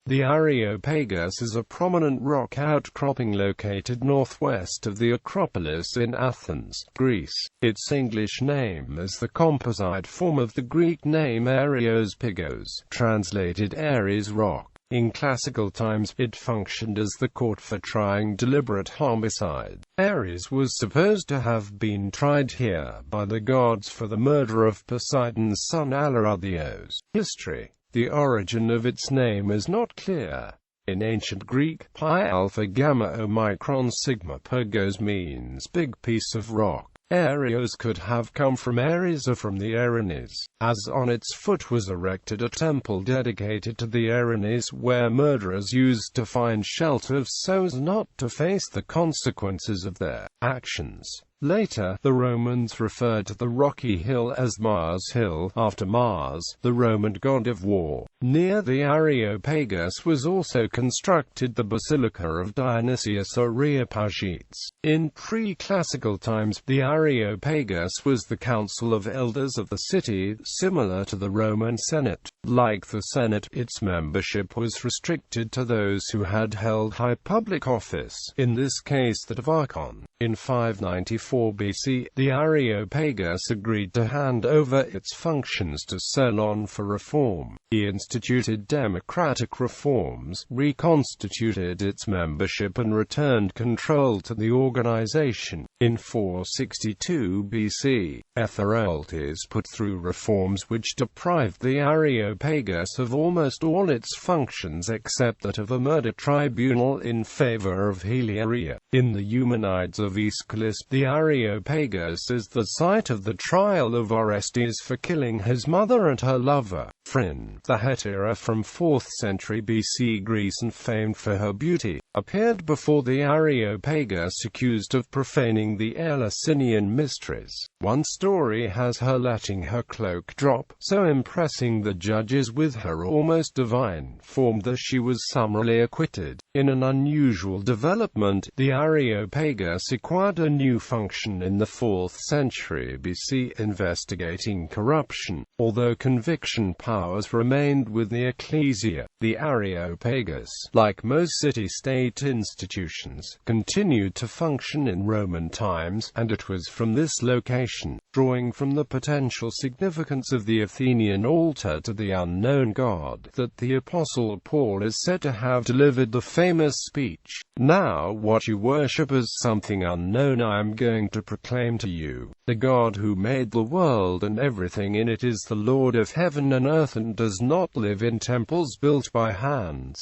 The Areopagus is a prominent rock outcropping located northwest of the Acropolis in Athens, Greece. Its English name is the composite form of the Greek name Areos Pagos, translated Ares rock. In classical times, it functioned as the court for trying deliberate homicide. Ares was supposed to have been tried here by the gods for the murder of Poseidon's son Alirrothios. History. The origin of its name is not clear. In ancient Greek, pi alpha gamma omicron sigma pagos means big piece of rock. Areos could have come from Ares or from the Erinyes, as on its foot was erected a temple dedicated to the Erinyes where murderers used to find shelter so as not to face the consequences of their actions. Later, the Romans referred to the rocky hill as Mars Hill, after Mars, the Roman god of war. Near the Areopagus was also constructed the Basilica of Dionysius Areopagus. In pre-classical times, the Areopagus was the council of elders of the city, similar to the Roman Senate. Like the Senate, its membership was restricted to those who had held high public office, in this case that of Archon. In 594 BC, the Areopagus agreed to hand over its functions to Solon for reform. He instituted democratic reforms, reconstituted its membership and returned control to the organization. In 462 BC, Alirrothios put through reforms which deprived the Areopagus of almost all its functions except that of a murder tribunal in favor of Heliaria. In the Eumenides of Aeschylus, the Areopagus is the site of the trial of Orestes for killing his mother and her lover, Phryne. The hetaira from 4th century BC Greece and famed for her beauty, appeared before the Areopagus accused of profaning the Eleusinian mysteries. One story has her letting her cloak drop, so impressing the judges with her almost divine form that she was summarily acquitted. In an unusual development, the Areopagus acquired a new function in the 4th century BC, investigating corruption. Although conviction powers remained with the ecclesia, the Areopagus, like most city-state institutions, continued to function in Roman times, and it was from this location, drawing from the potential significance of the Athenian altar to the unknown god, that the Apostle Paul is said to have delivered the famous speech, "Now what you worship as something unknown I am going to proclaim to you. The God who made the world and everything in it is the Lord of heaven and earth and does not live in temples built by hands."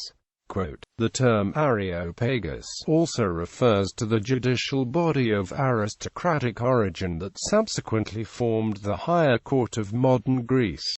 Quote. The term Areopagus also refers to the judicial body of aristocratic origin that subsequently formed the higher court of modern Greece.